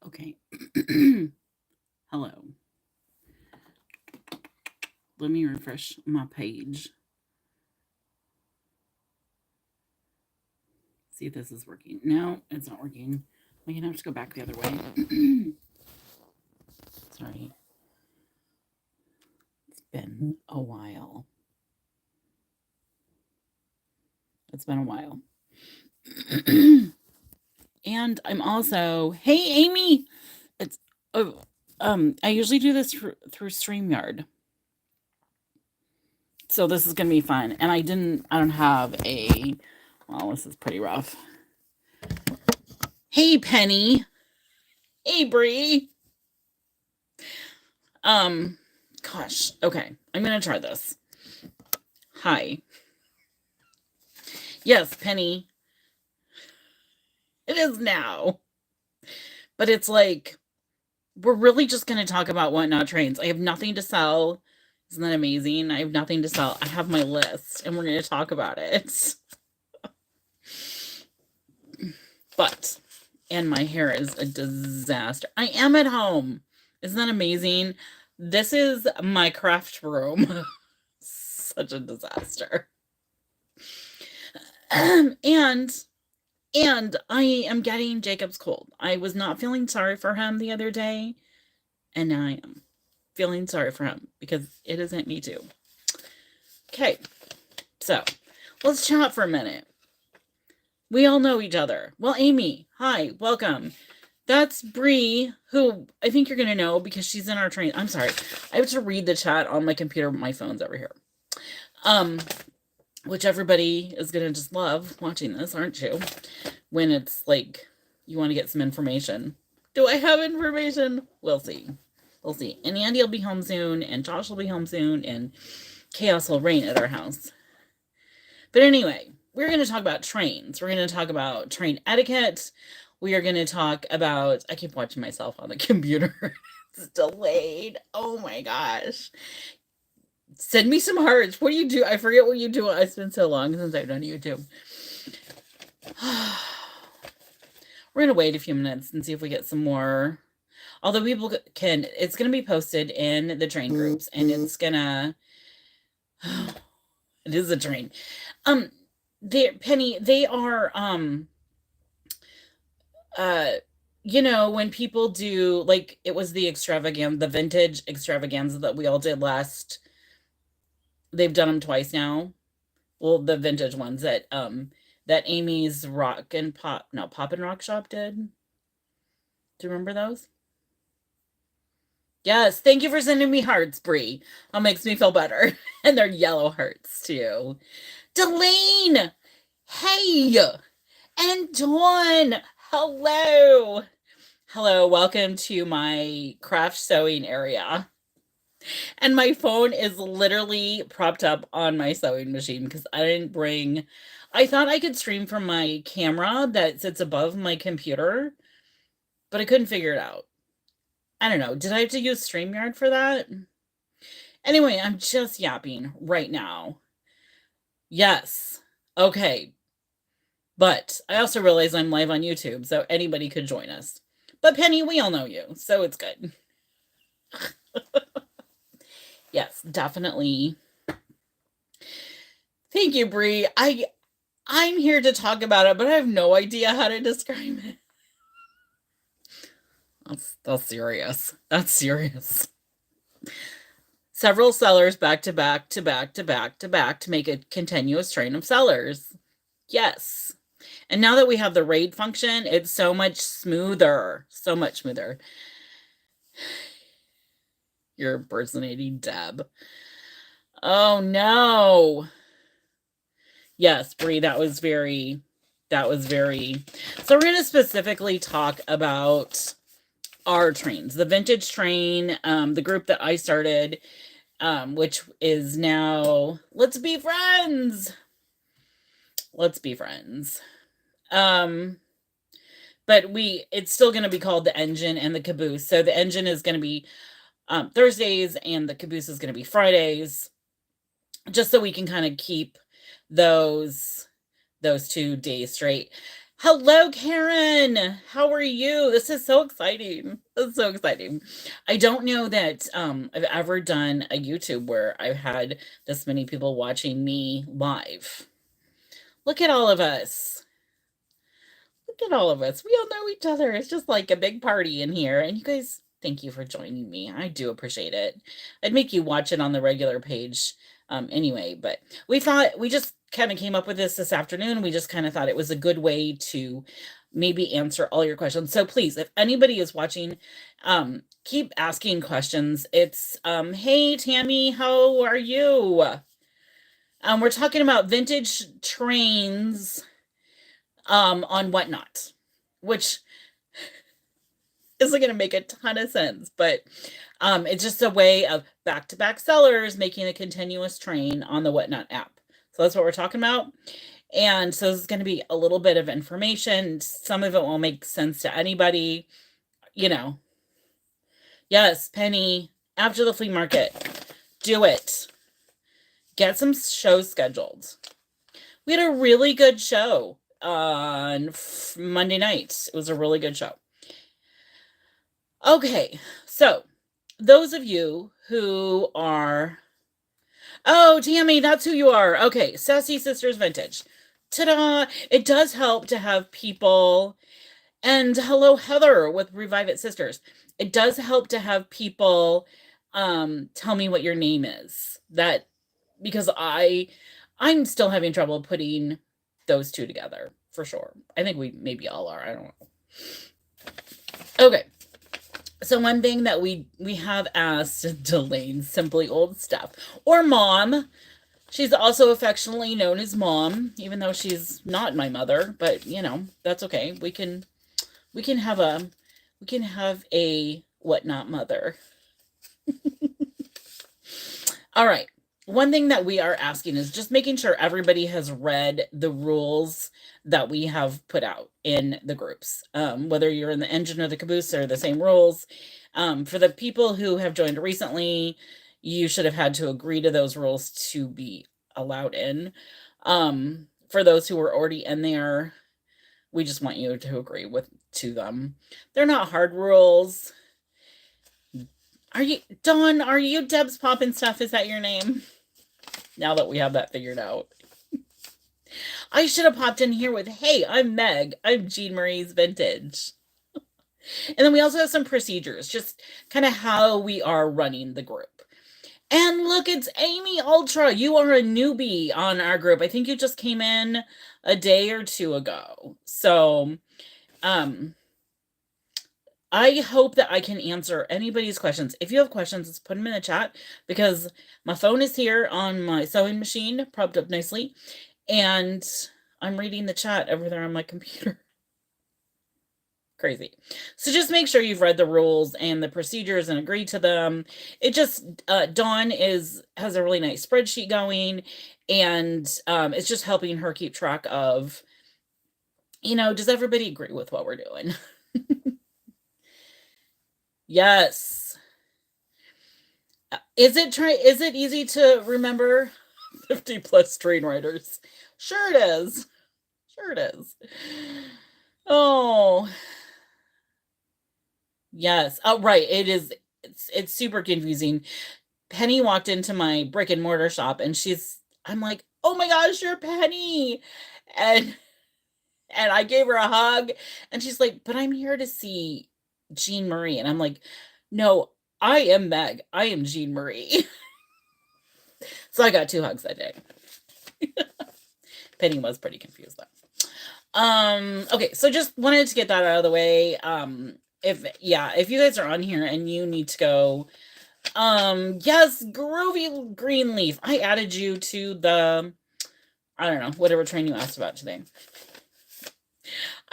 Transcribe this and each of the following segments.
Okay. Hello. Let me refresh my page. See if this is working. No, it's not working. I'm going to have to go back the other way. Sorry. It's been a while. It's been a while. And I'm also, hey, Amy. It's, I usually do this through StreamYard. So this is going to be fun. And I don't have well, this is pretty rough. Hey, Penny. Hey, Bree. Gosh. Okay. I'm going to try this. Hi. Yes, Penny. It is now. But it's like, we're really just going to talk about WhatNot trains. I have nothing to sell. Isn't that amazing? I have nothing to sell. I have my list, and we're going to talk about it. And my hair is a disaster. I am at home. Isn't that amazing? This is my craft room. Such a disaster. And I am getting Jacob's cold. I was not feeling sorry for him the other day, and now I am feeling sorry for him because it isn't me too. Okay, so let's chat for a minute. We all know each other. Well, Amy, hi, welcome. That's Bree, who I think you're going to know because she's in our train. I'm sorry. I have to read the chat on my computer. My phone's over here. Which everybody is going to just love watching this, aren't you? When it's like you want to get some information. Do I have information? We'll see. We'll see. And Andy will be home soon, and Josh will be home soon, and chaos will reign at our house. But anyway, we're going to talk about trains. We're going to talk about train etiquette. We are going to talk about, I keep watching myself on the computer. It's delayed. Oh my gosh. Send me some hearts. What do you do? I forget what you do. It's been so long since I've done YouTube. We're going to wait a few minutes and see if we get some more. Although people can, it's going to be posted in the train groups, and it's going to, it is a train. Penny, they are, you know, when people do, like, it was the extravaganza, the vintage extravaganza that we all did last, they've done them twice now. Well, the vintage ones that Amy's Pop and Rock Shop did. Do you remember those? Yes, thank you for sending me hearts, Bree. That makes me feel better. And they're yellow hearts, too. Delane! Hey! And Dawn! Hello! Hello, welcome to my craft sewing area. And my phone is literally propped up on my sewing machine because I didn't bring... I thought I could stream from my camera that sits above my computer, but I couldn't figure it out. I don't know. Did I have to use StreamYard for that? Anyway, I'm just yapping right now. Yes. Okay. But I also realize I'm live on YouTube, so anybody could join us. But Penny, we all know you, so it's good. Yes, definitely. Thank you, Bree. I'm here to talk about it, but I have no idea how to describe it. That's serious. That's serious. Several sellers back to back to back to back to back to make a continuous train of sellers. Yes. And now that we have the raid function, it's so much smoother. So much smoother. You're impersonating Deb. Oh no. Yes, Bree, that was very. So we're going to specifically talk about our trains, the vintage train, the group that I started, which is now Let's Be Friends. Let's be friends. But it's still going to be called the engine and the caboose. So the engine is going to be Thursdays and the caboose is going to be Fridays, just so we can kind of keep those 2 days straight. Hello, Karen. How are you? This is so exciting. This is so exciting. I don't know that I've ever done a YouTube where I've had this many people watching me live. Look at all of us. Look at all of us. We all know each other. It's just like a big party in here. And you guys, thank you for joining me. I do appreciate it. I'd make you watch it on the regular page anyway, but we thought we just kind of came up with this afternoon. We just kind of thought it was a good way to maybe answer all your questions. So please, if anybody is watching, keep asking questions. It's, hey, Tammy, how are you? We're talking about vintage trains on WhatNot, which isn't going to make a ton of sense, but it's just a way of back-to-back sellers making a continuous train on the WhatNot app. So that's what we're talking about. And so this is going to be a little bit of information. Some of it won't make sense to anybody, you know. Yes, Penny, after the flea market, do it. Get some shows scheduled. We had a really good show on Monday night. It was a really good show. Okay, so those of you who are, oh, Tammy, that's who you are. Okay, Sassy Sisters Vintage. Ta-da! It does help to have people, and hello, Heather with Revive It Sisters. It does help to have people tell me what your name is. That, because I'm still having trouble putting those two together, for sure. I think we maybe all are. I don't know. Okay. So one thing that we have asked Delane, Simply Old Stuff, or Mom. She's also affectionately known as Mom, even though she's not my mother, but you know, that's okay. We can have a WhatNot mother. All right. One thing that we are asking is just making sure everybody has read the rules that we have put out in the groups. Whether you're in the engine or the caboose, are the same rules. For the people who have joined recently, you should have had to agree to those rules to be allowed in. For those who were already in there, we just want you to agree to them. They're not hard rules. Are you, Dawn, are you Deb's Poppin' Stuff? Is that your name? Now that we have that figured out. I should have popped in here with, hey, I'm Meg. I'm Jean Marie's Vintage. And then we also have some procedures, just kind of how we are running the group. And look, it's Amy Ultra. You are a newbie on our group. I think you just came in a day or two ago. So, I hope that I can answer anybody's questions. If you have questions, let's put them in the chat, because my phone is here on my sewing machine, propped up nicely, and I'm reading the chat over there on my computer. Crazy. So just make sure you've read the rules and the procedures and agree to them. It just, Dawn has a really nice spreadsheet going, and it's just helping her keep track of, you know, does everybody agree with what we're doing? Yes. Is it easy to remember 50 plus train riders? Sure it is. Sure it is. Oh. Yes. Oh, right. It is. It's super confusing. Penny walked into my brick and mortar shop, and I'm like, oh my gosh, you're Penny. And I gave her a hug, and she's like, but I'm here to see Jean Marie. And I'm like, no, I am Meg. I am Jean Marie. So I got 2 hugs that day. Penny was pretty confused though. Okay, so just wanted to get that out of the way. If you guys are on here and you need to go, yes, Groovy Greenleaf, I added you to the, I don't know, whatever train you asked about today.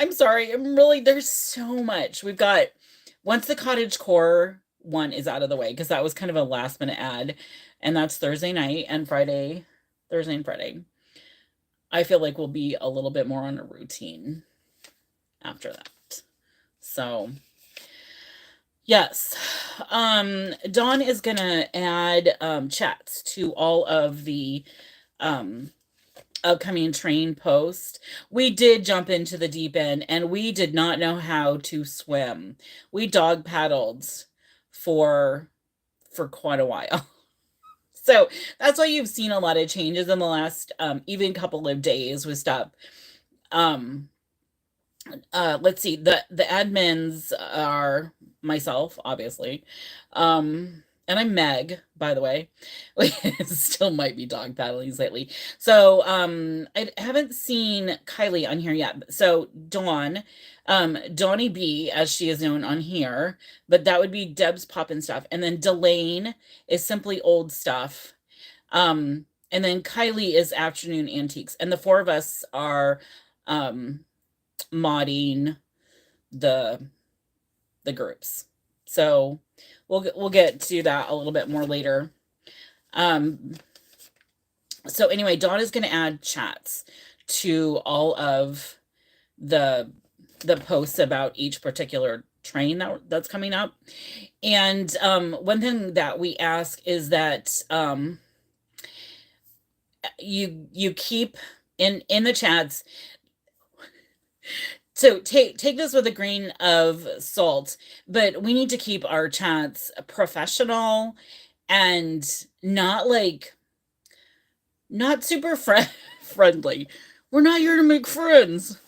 I'm sorry, there's so much. We've got, once the cottage core one is out of the way, because that was kind of a last minute ad, and that's Thursday night and Friday, Thursday and Friday. I feel like we'll be a little bit more on a routine after that. So, yes. Dawn is going to add chats to all of the upcoming train post, we did jump into the deep end and we did not know how to swim. We dog paddled for quite a while. So that's why you've seen a lot of changes in the last even couple of days with stuff. Um let's see, the admins are myself, obviously, and I'm Meg, by the way. Still might be dog paddling lately. So I haven't seen Kylie on here yet. So Dawn, Donnie B, as she is known on here, but that would be Deb's Poppin' Stuff, and then Delane is simply old stuff. And then Kylie is Afternoon Antiques, and the four of us are modding the groups. So we'll get to that a little bit more later. So anyway, Dawn is going to add chats to all of the posts about each particular train that's coming up. And one thing that we ask is that you keep in the chats. So take this with a grain of salt, but we need to keep our chats professional and not super friendly. We're not here to make friends.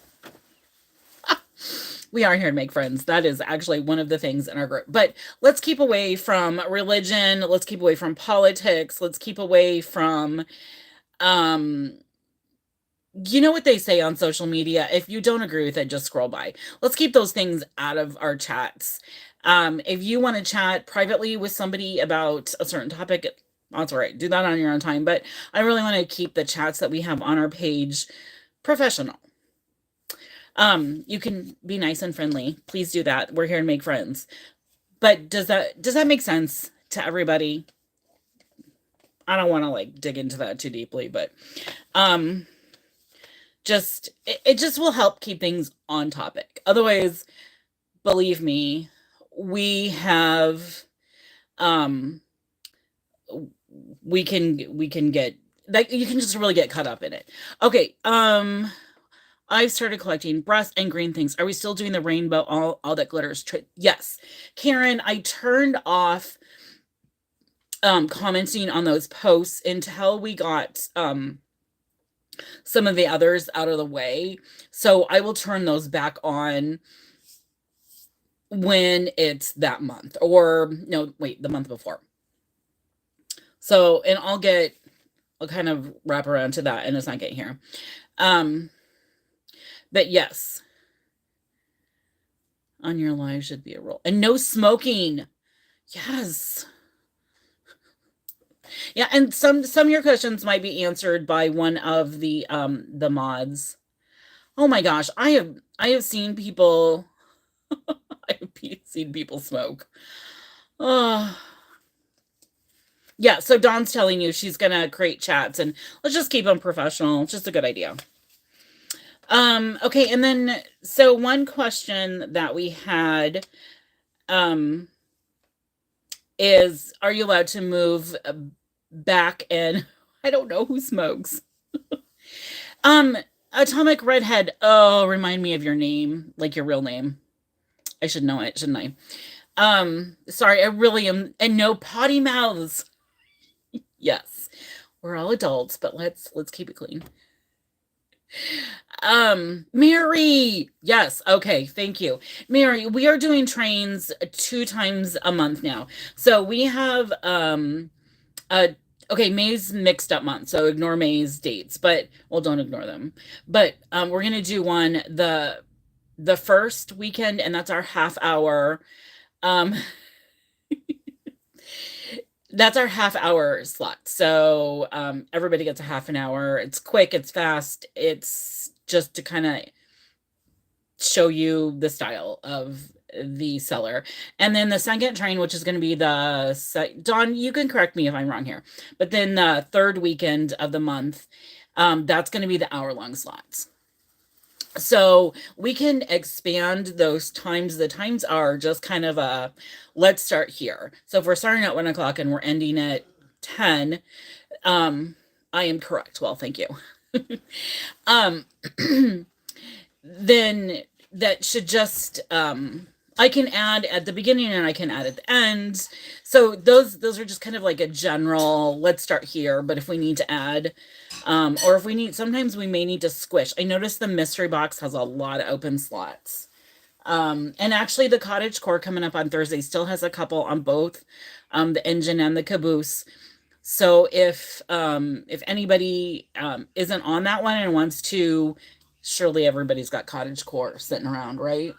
We are here to make friends. That is actually one of the things in our group. But let's keep away from religion. Let's keep away from politics. Let's keep away from you know what they say on social media, if you don't agree with it, just scroll by. Let's keep those things out of our chats. If you want to chat privately with somebody about a certain topic, that's all right. Do that on your own time. But I really want to keep the chats that we have on our page professional. You can be nice and friendly. Please do that. We're here to make friends. But does that make sense to everybody? I don't want to dig into that too deeply, but it just will help keep things on topic. Otherwise, believe me, we have we can get you can just really get caught up in it. Okay, I've started collecting brass and green things. Are we still doing the rainbow all that glitters? Yes. Karen, I turned off commenting on those posts until we got some of the others out of the way. So I will turn those back on when it's that month, or no, wait, the month before. So, and I'll kind of wrap around to that in a second here. But yes, on your live should be a rule, and no smoking. Yes. Yeah, and some of your questions might be answered by one of the mods. Oh my gosh, I have seen people I have seen people smoke. Yeah, so Dawn's telling you she's gonna create chats, and let's just keep them professional. It's just a good idea. Okay, and then so one question that we had is, are you allowed to move back in? I don't know who smokes. Atomic Redhead. Oh, remind me of your name, like your real name. I should know it, shouldn't I? Sorry, I really am. And no potty mouths. Yes, we're all adults, but let's keep it clean. Mary. Yes. Okay. Thank you, Mary. We are doing trains 2 times a month now. So we have okay, May's mixed up month, so ignore May's dates, but well, don't ignore them. But we're gonna do one the first weekend, and that's our half hour. That's our half hour slot. So everybody gets a half an hour. It's quick, it's fast, it's just to kind of show you the style of the seller. And then the second train, which is going to be Dawn, you can correct me if I'm wrong here, but then the third weekend of the month, that's going to be the hour-long slots. So we can expand those times. The times are just kind of let's start here. So if we're starting at 1 o'clock and we're ending at 10, I am correct. Well, thank you. um, then that should just I can add at the beginning and I can add at the end. So those are just kind of like a general, let's start here, but if we need to add or if we need, sometimes we may need to squish. I noticed the mystery box has a lot of open slots. And actually the cottage core coming up on Thursday still has a couple on both the engine and the caboose. So if anybody isn't on that one and wants to, surely everybody's got cottage core sitting around, right?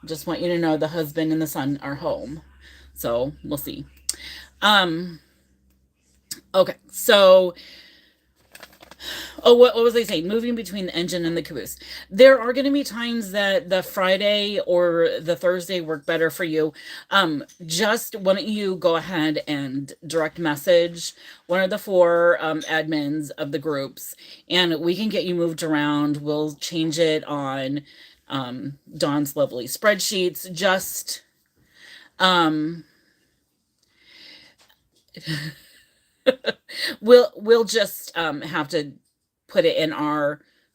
Just want you to know the husband and the son are home. So we'll see. Um okay, so oh, what was I saying? Moving between the engine and the caboose. There are going to be times that the Friday or the Thursday work better for you. Just why don't you go ahead and direct message one of the four admins of the groups, and we can get you moved around. We'll change it on Dawn's lovely spreadsheets. Just we'll just have to put it in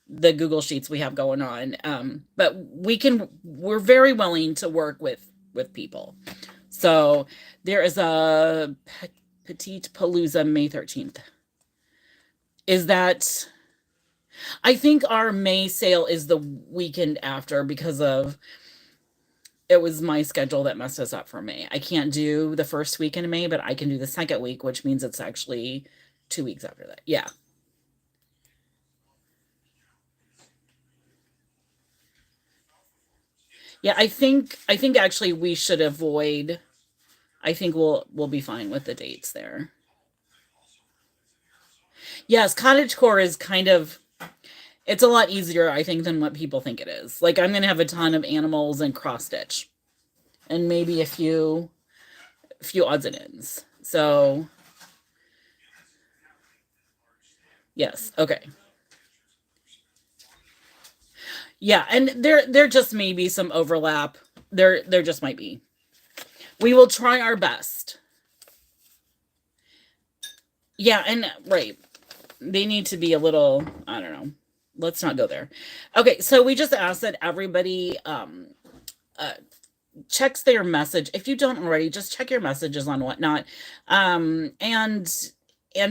the Google Sheets we have going on. But we're very willing to work with people. So there is a Petite Palooza May 13th. Is that, I think our May sale is the weekend after because of, it was my schedule that messed us up for May. I can't do the first week in May, but I can do the second week, which means it's actually 2 weeks after that. Yeah. Yeah, I think actually we should avoid, I think we'll be fine with the dates there. Yes, cottagecore is kind of, it's a lot easier I think than what people think it is. Like I'm going to have a ton of animals and cross stitch and maybe a few odds and ends. So, yes, okay. Yeah, and there just may be some overlap. There just might be. We will try our best. Yeah, and right. They need to be a little, I don't know. Let's not go there. Okay, so we just asked that everybody uh checks their message. If you don't already, just check your messages on Whatnot. And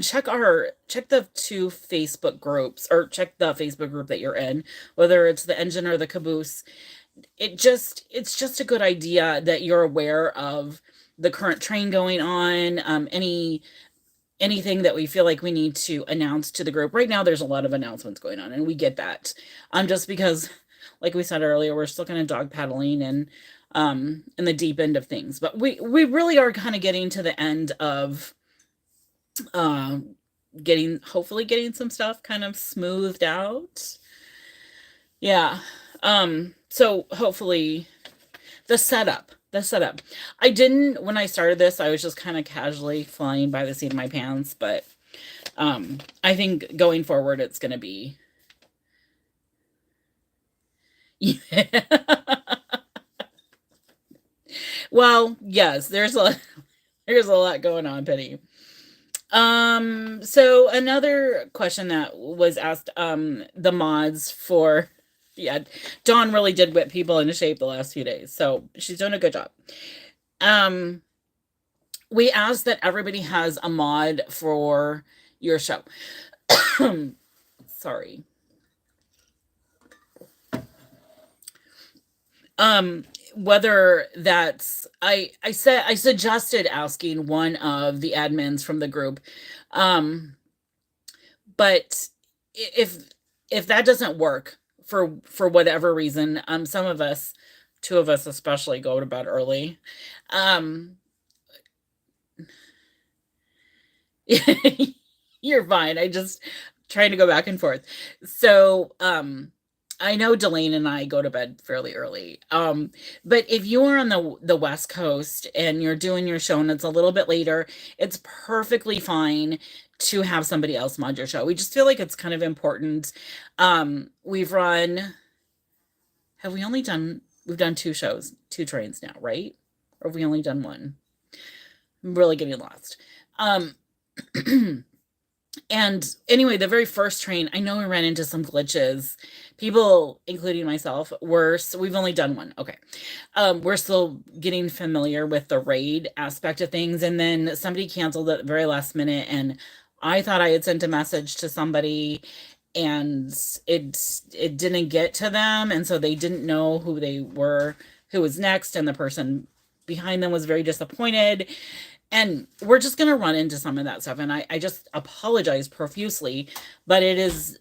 check the two Facebook groups, or check the Facebook group that you're in, whether it's the engine or the caboose. It's just a good idea that you're aware of the current train going on, anything that we feel like we need to announce to the group. Right now there's a lot of announcements going on and we get that. Just because like we said earlier, we're still kind of dog paddling and in the deep end of things. But we really are kind of getting to the end of uh hopefully getting some stuff kind of smoothed out. Yeah. So hopefully the setup. I didn't, when I started this, I was just kind of casually flying by the seat of my pants, but I think going forward it's going to be yeah. Well, yes, there's a lot going on, Penny. So another question that was asked, the mods for, yeah, Dawn really did whip people into shape the last few days, so she's doing a good job. Um, we asked that everybody has a mod for your show. Sorry. Whether that's, I suggested asking one of the admins from the group, um but if that doesn't work for whatever reason, some of us, two of us especially, go to bed early. um you're fine. I just trying to go back and forth. So, I know Delane and I go to bed fairly early. But if you are on the West Coast and you're doing your show and it's a little bit later, it's perfectly fine to have somebody else mod your show. We just feel like it's kind of important. We've run, have we only done, we've done two shows, two trains now, right? Or have we only done one? I'm really getting lost. Um, And anyway, the very first train, I know we ran into some glitches. People, including myself, we've only done one. Okay. We're still getting familiar with the raid aspect of things. And then somebody canceled at the very last minute. And I thought I had sent a message to somebody and it didn't get to them. And so they didn't know who they were, who was next. And the person behind them was very disappointed. And we're just going to run into some of that stuff. And I just apologize profusely, but it's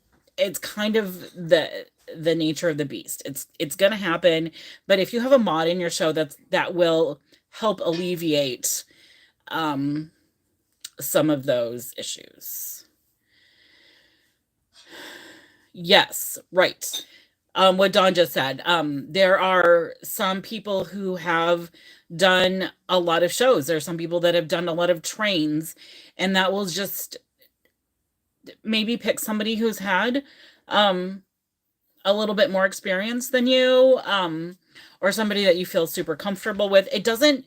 kind of the nature of the beast. It's going to happen. But if you have a mod in your show that will help alleviate some of those issues. Yes, right. What Dawn just said. There are some people who have done a lot of shows. There are some people that have done a lot of trains, and that will just maybe pick somebody who's had a little bit more experience than you, or somebody that you feel super comfortable with. It doesn't.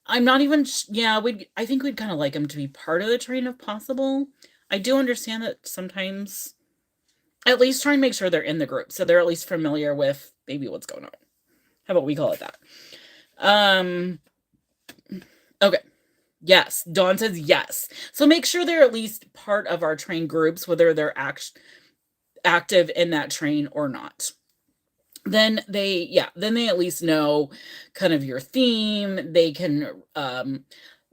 I'm not even. Yeah, I think we'd kind of like them to be part of the train if possible. I do understand that sometimes. At least try and make sure they're in the group, so they're at least familiar with maybe what's going on. How about we call it that? Okay. Yes. Dawn says yes. So make sure they're at least part of our train groups, whether they're active in that train or not. Then they at least know kind of your theme. They can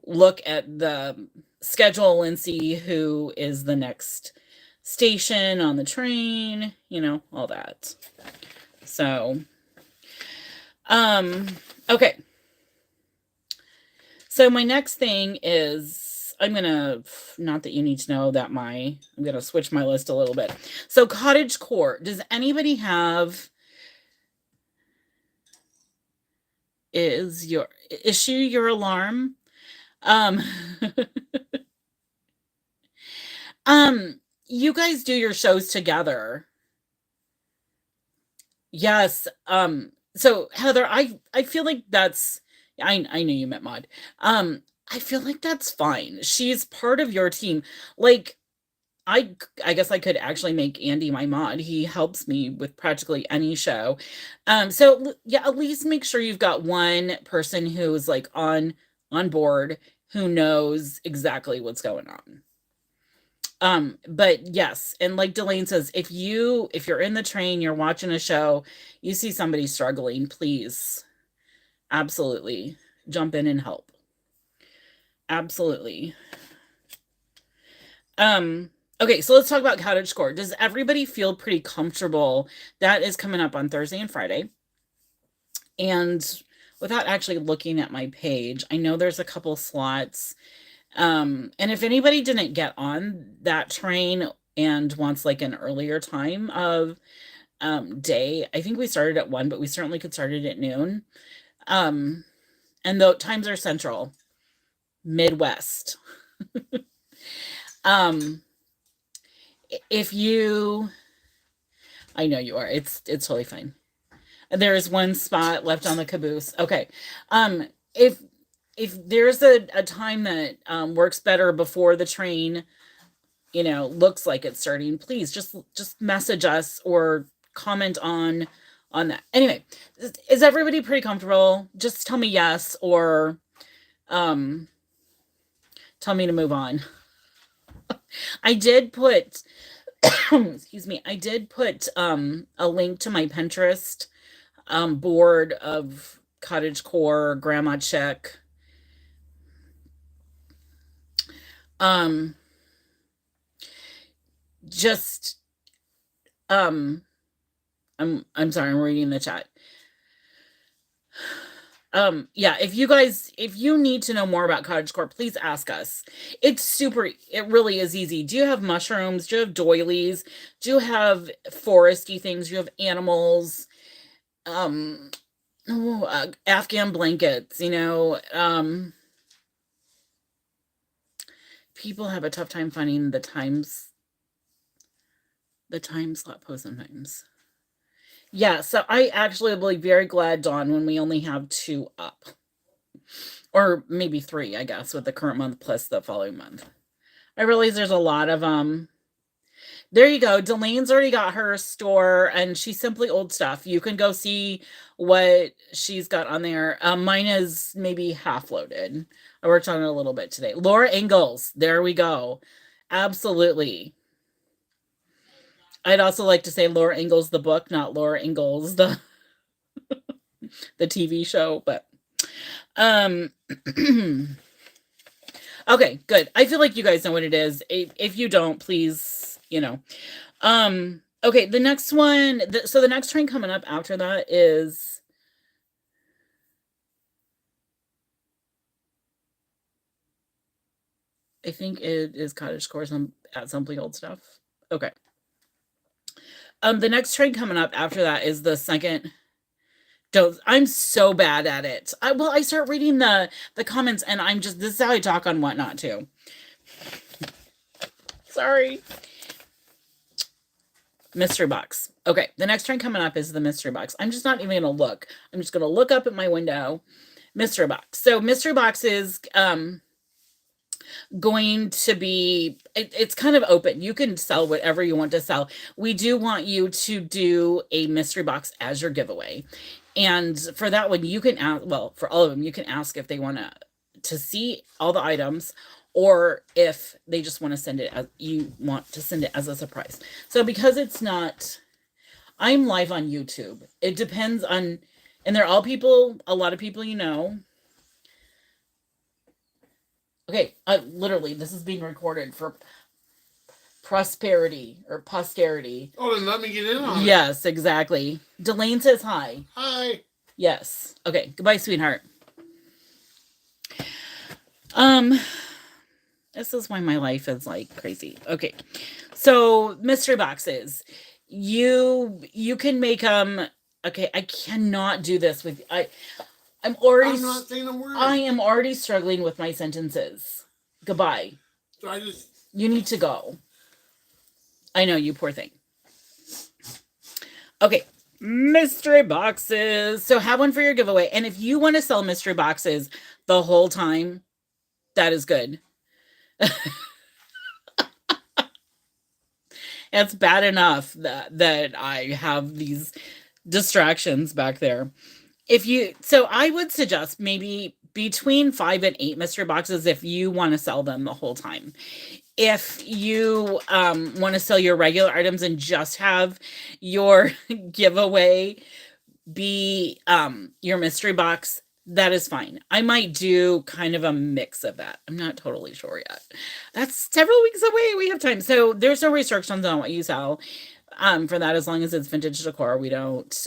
look at the schedule and see who is the next station on the train, all that. So, okay. So my next thing is not that you need to know that I'm going to switch my list a little bit. So cottage core, does anybody have, is your alarm? You guys do your shows together. Yes. So Heather, I feel like that's, I knew you meant Mod. I feel like that's fine. She's part of your team. Like, I guess I could actually make Andy my mod. He helps me with practically any show. So yeah, at least make sure you've got one person who's like on board, who knows exactly what's going on. But yes, and like Delane says, if you're in the train, you're watching a show, you see somebody struggling, please, absolutely jump in and help. Absolutely. Okay, so let's talk about cottage core. Does everybody feel pretty comfortable? That is coming up on Thursday and Friday. And without actually looking at my page, I know there's a couple slots. And if anybody didn't get on that train and wants like an earlier time of day, I think we started at 1, but we certainly could start it at noon. And the times are Central, Midwest. If you, I know you are, it's totally fine. There is one spot left on the caboose. Okay. If there's a time that works better before the train, looks like it's starting, please just message us or comment on that. Anyway, is everybody pretty comfortable? Just tell me yes, or tell me to move on. I did put excuse me, I did put a link to my Pinterest board of cottage core, grandma check. Just I'm sorry, I'm reading the chat. Yeah, if you need to know more about cottagecore, please ask us. It really is easy. Do you have mushrooms? Do you have doilies? Do you have foresty things? Do you have animals? Afghan blankets, people have a tough time finding the time slot post sometimes. Yeah, so I actually will be very glad, Dawn, when we only have 2 up. Or maybe 3, I guess, with the current month plus the following month. I realize there's a lot of there you go. Delane's already got her store and she's simply old stuff. You can go see what she's got on there. Mine is maybe half loaded. I worked on it a little bit today. Laura Ingalls. There we go. Absolutely. I'd also like to say Laura Ingalls the book, not Laura Ingalls the TV show, but um okay, good. I feel like you guys know what it is. If you don't, please, okay, the next one, so the next train coming up after that is I think it is Cottagecore at Simply Old Stuff. Okay. The next train coming up after that is the second. I'm so bad at it. I start reading the comments and this is how I talk on WhatNot too. Sorry. Mystery box. Okay, the next train coming up is the mystery box. I'm just not even gonna look. I'm just gonna look up at my window. Mystery box. So mystery box is going to be it's kind of open. You can sell whatever you want to sell. We do want you to do a mystery box as your giveaway. And for that one, you can ask, well, for all of them, you can ask if they want to see all the items or if they just want to send it as you want to send it as a surprise. So because it's not, I'm live on YouTube. It depends on, and they're all people, a lot of people you know. Okay, literally, this is being recorded for prosperity or posterity. Oh, then let me get in on it. Yes, exactly. Delane says hi. Hi. Yes. Okay, goodbye, sweetheart. This is why my life is like crazy. Okay, so mystery boxes. You can make them. Okay, I cannot do this with I'm not saying a word. I am already struggling with my sentences. Goodbye. So you need to go. I know, you poor thing. Okay, mystery boxes. So have one for your giveaway. And if you want to sell mystery boxes the whole time, that is good. It's bad enough that I have these distractions back there. So I would suggest maybe between 5 and 8 mystery boxes if you want to sell them the whole time. If you want to sell your regular items and just have your giveaway be your mystery box, that is fine. I might do kind of a mix of that. I'm not totally sure yet. That's several weeks away. We have time. So there's no restrictions on what you sell for that, as long as it's vintage decor. We don't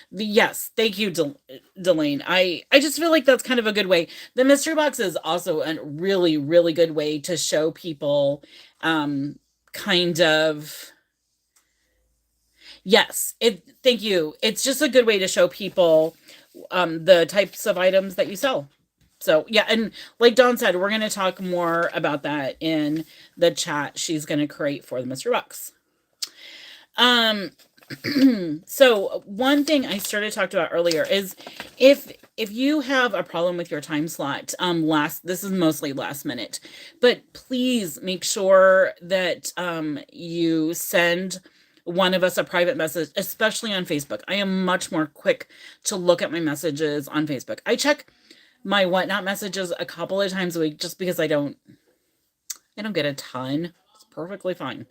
yes, thank you, Delane. I just feel like that's kind of a good way. The mystery box is also a really, really good way to show people kind of. Yes, thank you. It's just a good way to show people the types of items that you sell. So yeah, and like Dawn said, we're going to talk more about that in the chat she's going to create for the mystery box. So one thing I started to talk about earlier is if you have a problem with your time slot, this is mostly last minute, but please make sure that you send one of us a private message, especially on Facebook. I am much more quick to look at my messages on Facebook. I check my WhatNot messages a couple of times a week just because I don't get a ton. Perfectly fine.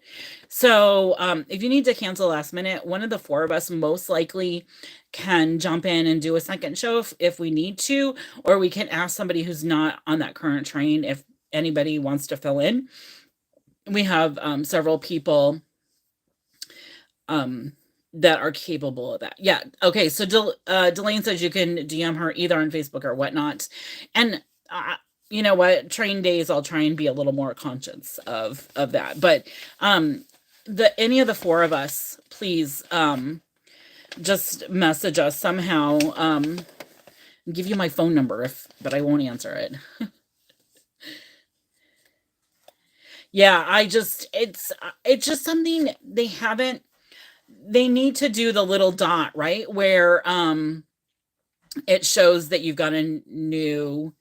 So if you need to cancel last minute, one of the 4 of us most likely can jump in and do a second show if we need to, or we can ask somebody who's not on that current train if anybody wants to fill in. We have several people that are capable of that. Yeah. Okay. So Delane says you can DM her either on Facebook or WhatNot. And you know what, train days, I'll try and be a little more conscious of that. But any of the 4 of us, please just message us somehow. Give you my phone number but I won't answer it. Yeah, it's just something they need to do the little dot, right? Where it shows that you've got a new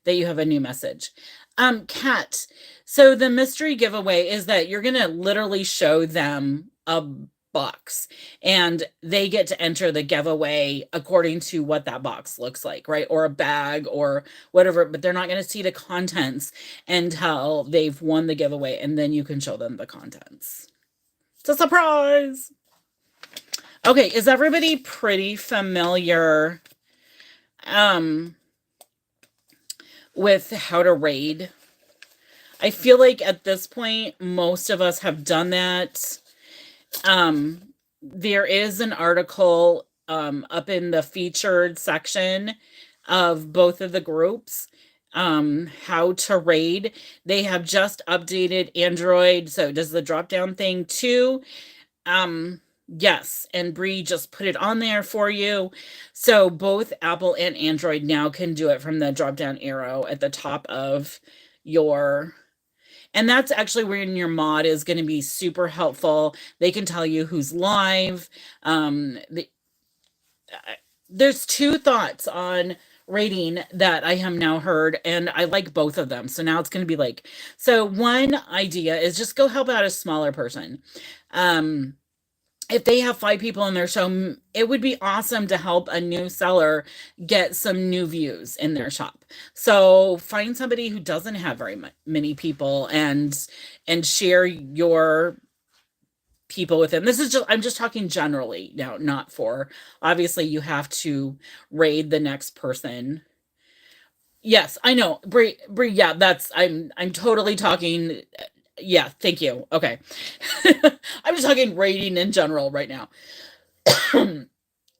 that you have a new message. Kat, so the mystery giveaway is that you're going to literally show them a box and they get to enter the giveaway according to what that box looks like, right? Or a bag or whatever, but they're not going to see the contents until they've won the giveaway, and then you can show them the contents. It's a surprise. Okay, is everybody pretty familiar with how to raid? I feel like at this point, most of us have done that. There is an article up in the featured section of both of the groups, how to raid. They have just updated Android, so it does the drop down thing too. Yes, and Bree just put it on there for you. So both Apple and Android now can do it from the drop down arrow at the top of your, and that's actually where your mod is going to be super helpful. They can tell you who's live. There's two thoughts on rating that I have now heard, and I like both of them. So now it's going to be like, so one idea is just go help out a smaller person. If they have 5 people in their show, it would be awesome to help a new seller get some new views in their shop. So find somebody who doesn't have very many people and share your people with them. This is just, I'm just talking generally now, not for, obviously you have to raid the next person. Yes, I know. Brie, yeah, that's, I'm totally talking. Yeah, thank you. Okay. I'm just talking rating in general right now.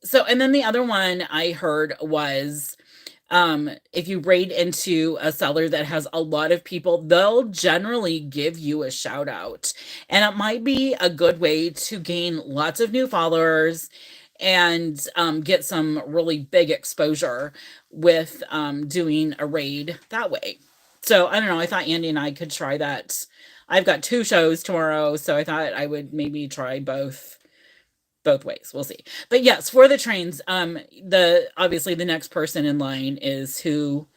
So, and then the other one I heard was, if you raid into a seller that has a lot of people, they'll generally give you a shout out. And it might be a good way to gain lots of new followers and get some really big exposure with doing a raid that way. So I don't know. I thought Andy and I could try that. I've got 2 shows tomorrow, so I thought I would maybe try both ways. We'll see. But yes, for the trains, obviously the next person in line is who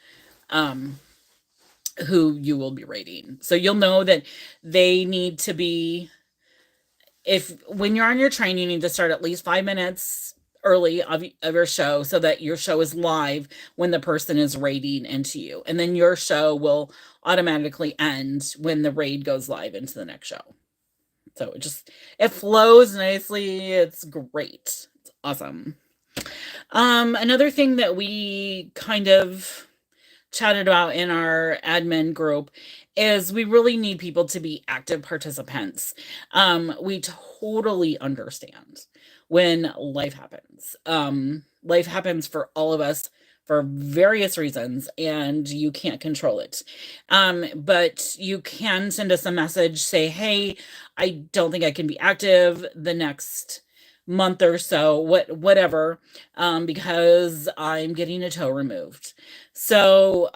you will be rating. So you'll know that they need to be, when you're on your train, you need to start at least 5 minutes early of your show so that your show is live when the person is raiding into you. And then your show will automatically end when the raid goes live into the next show. So it flows nicely. It's great. It's awesome. Another thing that we kind of chatted about in our admin group is we really need people to be active participants. We totally understand when life happens. Life happens for all of us for various reasons, and you can't control it. But you can send us a message, say, hey, I don't think I can be active the next month or so, whatever, because I'm getting a toe removed. So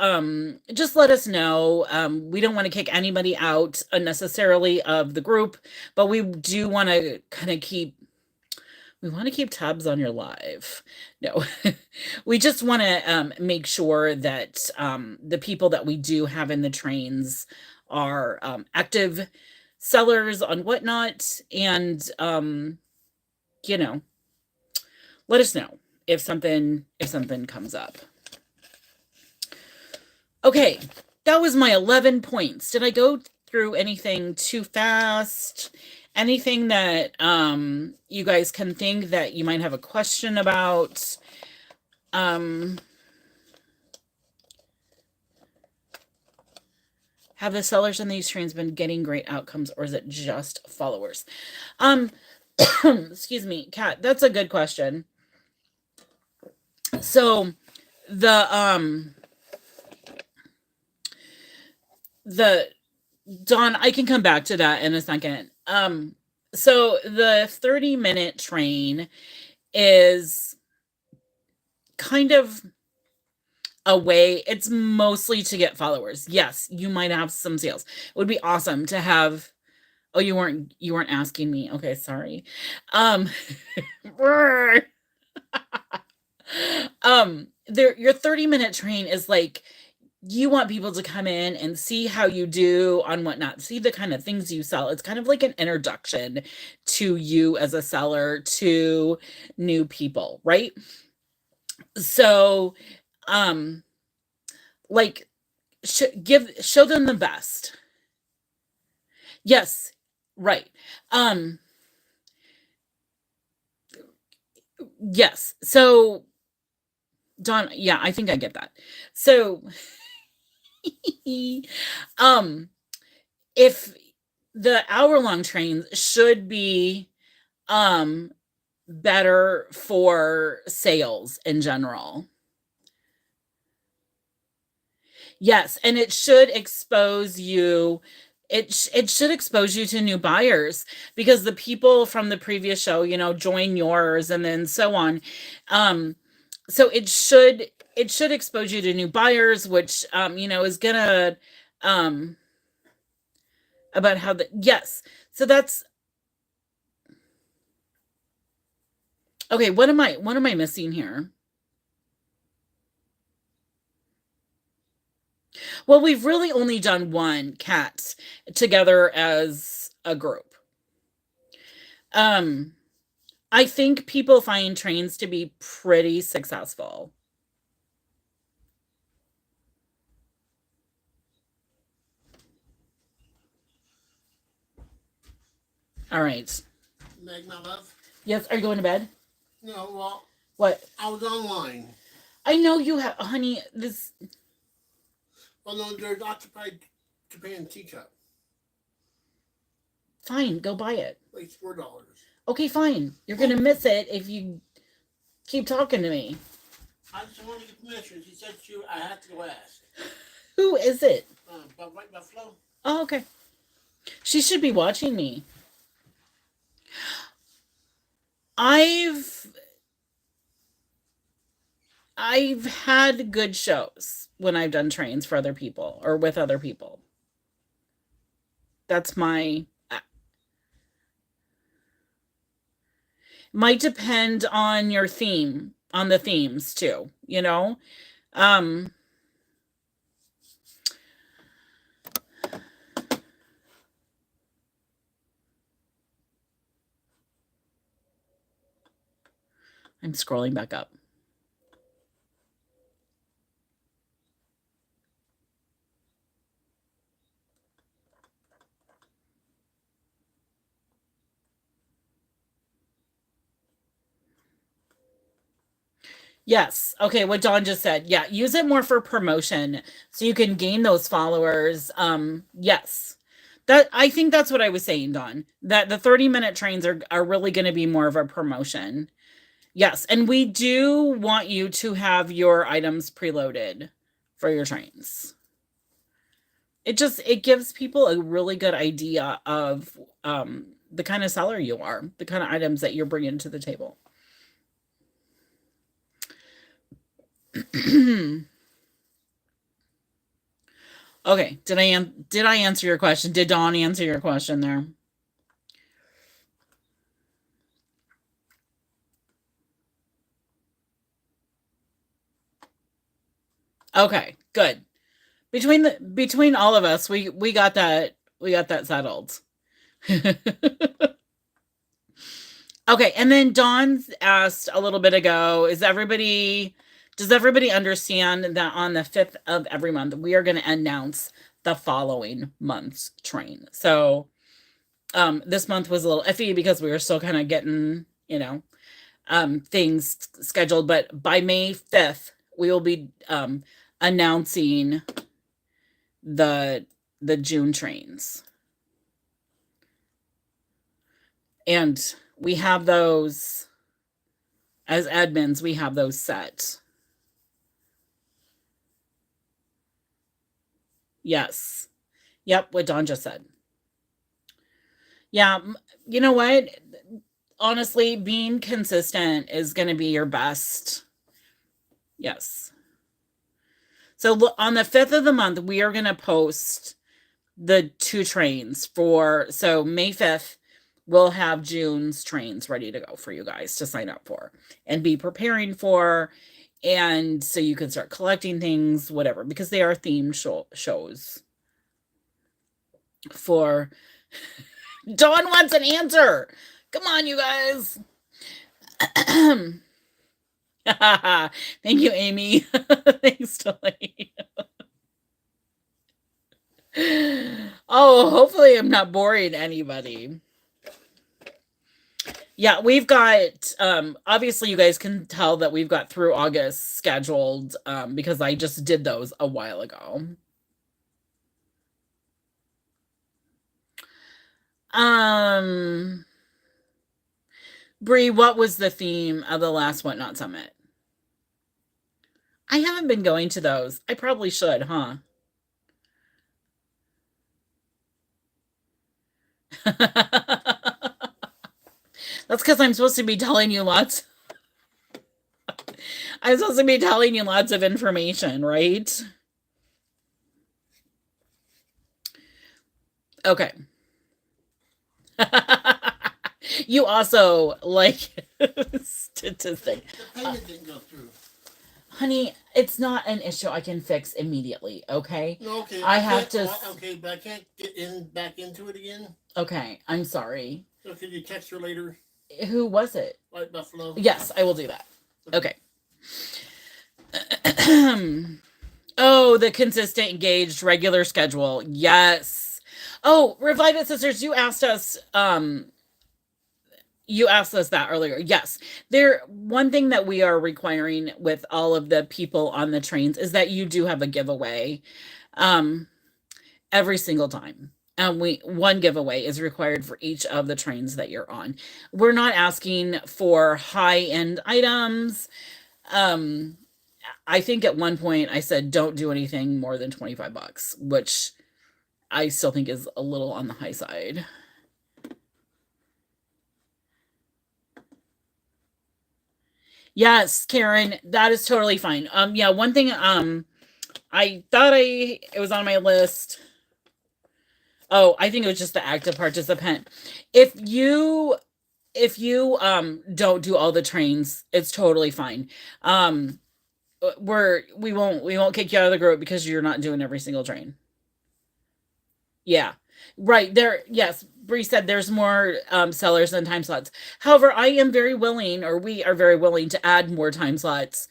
just let us know. We don't want to kick anybody out unnecessarily of the group, but we do want to kind of keep tabs on your live. No, we just want to make sure that the people that we do have in the trains are active sellers on WhatNot, and let us know if something comes up. Okay, that was my 11 points. Did I go through anything too fast? Anything that you guys can think that you might have a question about? Have the sellers in these trains been getting great outcomes, or is it just followers? Excuse me, Kat, that's a good question. So the Dawn, I can come back to that in a second. So the 30-minute train is kind of a way, it's mostly to get followers. Yes, you might have some sales. It would be awesome to have. Oh, you weren't asking me. Okay, sorry. Your 30-minute train is like you want people to come in and see how you do on WhatNot, see the kind of things you sell. It's kind of like an introduction to you as a seller to new people, right? So, like, show them the best. Yes, right. Yes. So, Dawn, yeah, I think I get that. So, um, if the hour-long trains should be better for sales in general. Yes, and it should expose you. It should expose you to new buyers because the people from the previous show, join yours and then so on. So it should expose you to new buyers, which is gonna um about how the yes. So that's okay. What am I missing here? Well, we've really only done one cat together as a group. Um, I think people find trains to be pretty successful. All right. Meg, my love. Yes, are you going to bed? No, well, What? I was online. I know you have, honey, this. Well, no, there's occupied Japan teacup. Fine, go buy it. Like $4. Okay, fine. You're going to miss it if you keep talking to me. I just wanted to get permission. She said I have to go ask. Who is it? White Buffalo. Oh, okay. She should be watching me. I've had good shows when I've done trains for other people or with other people. That's might depend on your theme, on the themes too, Um I'm scrolling back up. Yes. Okay, what Dawn just said. Yeah, use it more for promotion so you can gain those followers. Yes. I think that's what I was saying, Dawn. That the 30-minute trains are really going to be more of a promotion. Yes, and we do want you to have your items preloaded for your trains. It gives people a really good idea of the kind of seller you are, the kind of items that you're bringing to the table. Okay, did I answer your question? Did Dawn answer your question there? Okay, good. Between all of us, we got that settled. Okay, and then Dawn asked a little bit ago, does everybody understand that on the 5th of every month, we are going to announce the following month's train? So this month was a little iffy because we were still kind of getting, things scheduled, but by May 5th, we will be announcing the June trains. And we have those, as admins, we have those set. Yes. Yep, what Dawn just said. Yeah, you know what? Honestly, being consistent is going to be your best. Yes. So on the 5th of the month, we are going to post the 2 trains so May 5th, we'll have June's trains ready to go for you guys to sign up for and be preparing for. And so you can start collecting things, whatever, because they are themed shows. For Dawn wants an answer. Come on, you guys. Thank you, Amy. Thanks, Delaney. Oh, hopefully I'm not boring anybody. Yeah, we've got obviously you guys can tell that we've got through August scheduled because I just did those a while ago. Bree, what was the theme of the last WhatNot Summit? I haven't been going to those. I probably should, huh? That's because I'm supposed to be telling you lots. I'm supposed to be telling you lots of information, right? Okay. You also like statistic. The payment didn't go through. Honey, it's not an issue I can fix immediately, okay? No, okay. I have to. Okay, but I can't get back into it again. Okay, I'm sorry. So could you text her later? Who was it? White Buffalo. Yes, I will do that. Okay. Oh, the consistent, engaged, regular schedule. Yes. Oh, Revive It Sisters, you asked us that earlier. Yes. One thing that we are requiring with all of the people on the trains is that you do have a giveaway every single time. And one giveaway is required for each of the trains that you're on. We're not asking for high-end items. I think at one point I said don't do anything more than $25, which I still think is a little on the high side. Yes, Karen, that is totally fine. Yeah, one thing I thought it was on my list. Oh, I think it was just the active participant. If you don't do all the trains, it's totally fine. We won't kick you out of the group because you're not doing every single train. Yeah. Right. Yes, Bree said there's more sellers than time slots. However, I am very willing, or we are very willing to add more time slots.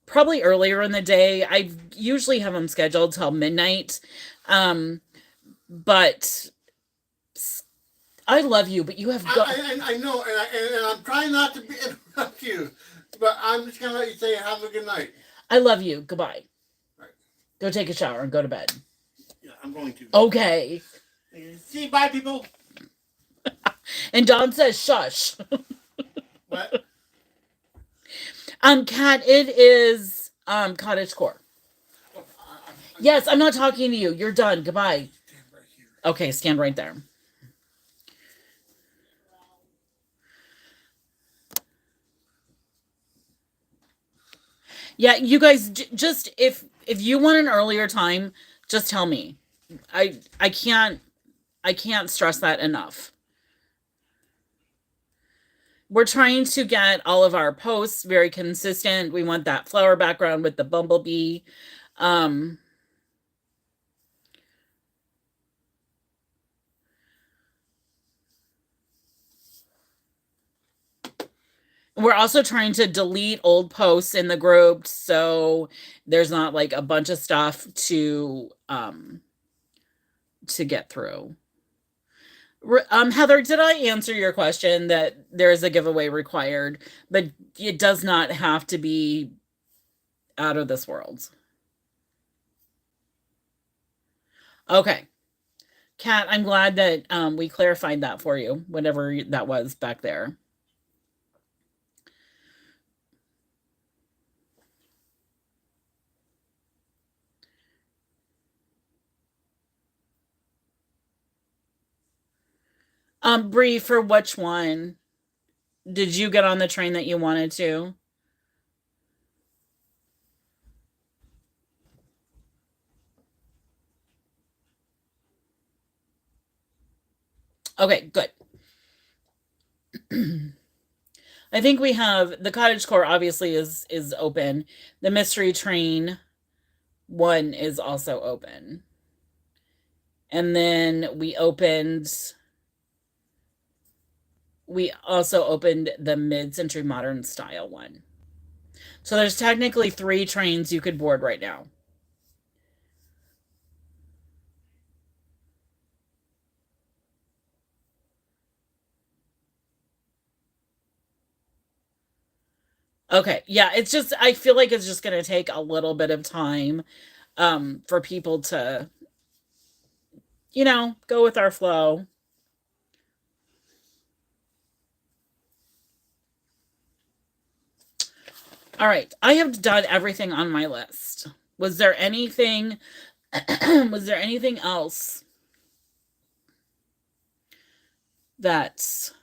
Probably earlier in the day. I usually have them scheduled till midnight. But I love you, but you have got. I know, and I'm trying not to interrupt you, but I'm just gonna let you say have a good night. I love you. Goodbye. Right. Go take a shower and go to bed. Yeah, I'm going to. Okay. See you, bye, people. And Dawn says, "Shush." What? Kat, it is cottage core. Yes, I'm not talking to you. You're done. Goodbye. Stand right here. Okay, stand right there. Yeah, you guys just if you want an earlier time, just tell me. I can't stress that enough. We're trying to get all of our posts very consistent. We want that flower background with the bumblebee. We're also trying to delete old posts in the group so there's not like a bunch of stuff to get through. Heather, did I answer your question that there is a giveaway required, but it does not have to be out of this world? Okay. Kat, I'm glad that we clarified that for you, whatever that was back there. Bree, for which one? Did you get on the train that you wanted to? Okay, good. I think we have the cottage core obviously is open. The mystery train one is also open. And then we also opened the mid-century modern style one. So there's technically 3 trains you could board right now. Okay. Yeah, it's just I feel like it's just going to take a little bit of time for people to, go with our flow. All right. I have done everything on my list. Was there anything was there anything else that's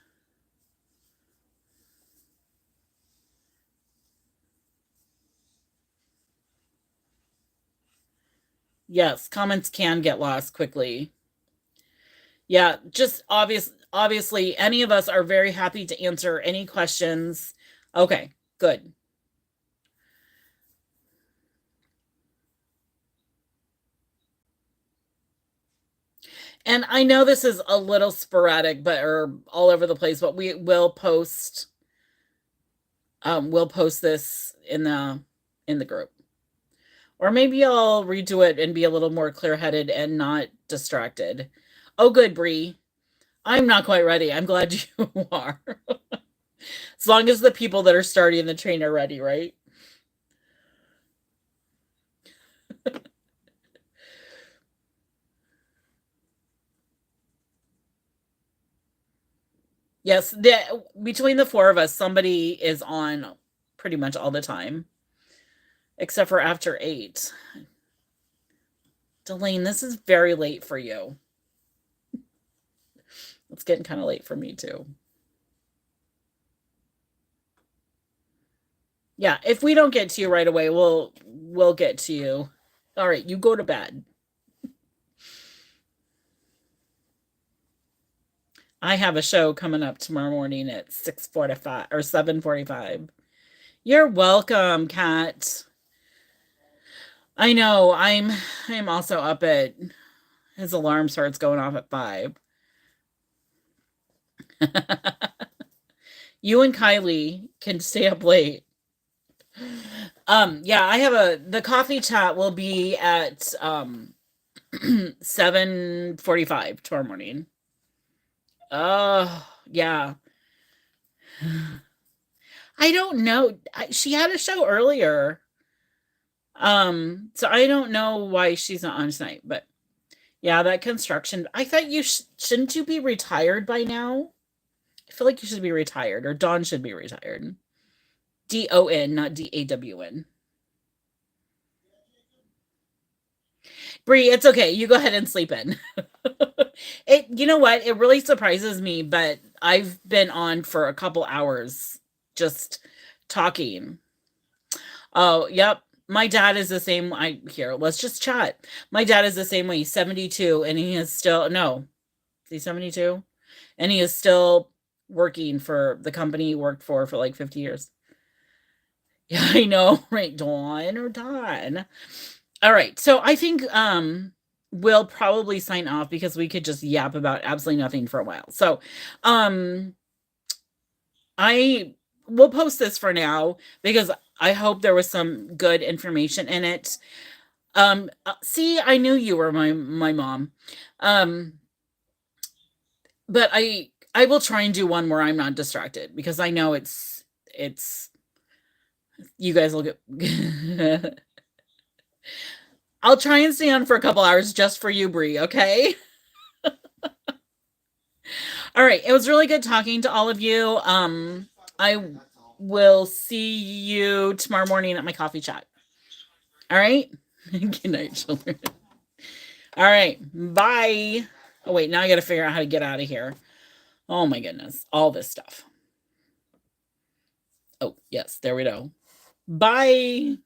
yes, comments can get lost quickly. Yeah, just obviously any of us are very happy to answer any questions. Okay, good. And I know this is a little sporadic but or all over the place, but we'll post this in the group. Or maybe I'll redo it and be a little more clear-headed and not distracted. Oh good, Bree. I'm not quite ready. I'm glad you are. As long as the people that are starting the train are ready, right? Yes, between the 4 of us, somebody is on pretty much all the time, except for after 8. Delane, this is very late for you. It's getting kind of late for me too. Yeah, if we don't get to you right away, we'll get to you. All right, you go to bed. I have a show coming up tomorrow morning at 6:45 or 7:45. You're welcome, Kat. I know. I'm also up at his alarm starts going off at 5. You and Kylie can stay up late. Yeah, the coffee chat will be at 7:45 tomorrow morning. Oh, yeah. I don't know. She had a show earlier. So I don't know why she's not on tonight, but yeah, that construction. I thought shouldn't you be retired by now? I feel like you should be retired, or Dawn should be retired. DON, not DAWN. Bree, it's okay. You go ahead and sleep in. You know what? It really surprises me, but I've been on for a couple hours just talking. Oh, yep. My dad is the same. Let's just chat. My dad is the same way. He's 72 and he is still, no, is he 72? And he is still working for the company he worked for like 50 years. Yeah, I know, right? Dawn or Dawn. All right. So I think we'll probably sign off because we could just yap about absolutely nothing for a while. So I will post this for now because I hope there was some good information in it. See, I knew you were my mom. But I will try and do one where I'm not distracted because I know it's you guys will get I'll try and stay on for a couple hours just for you, Bree, okay? All right. It was really good talking to all of you. I will see you tomorrow morning at my coffee chat. All right? Good night, children. All right. Bye. Oh, wait. Now I got to figure out how to get out of here. Oh, my goodness. All this stuff. Oh, yes. There we go. Bye.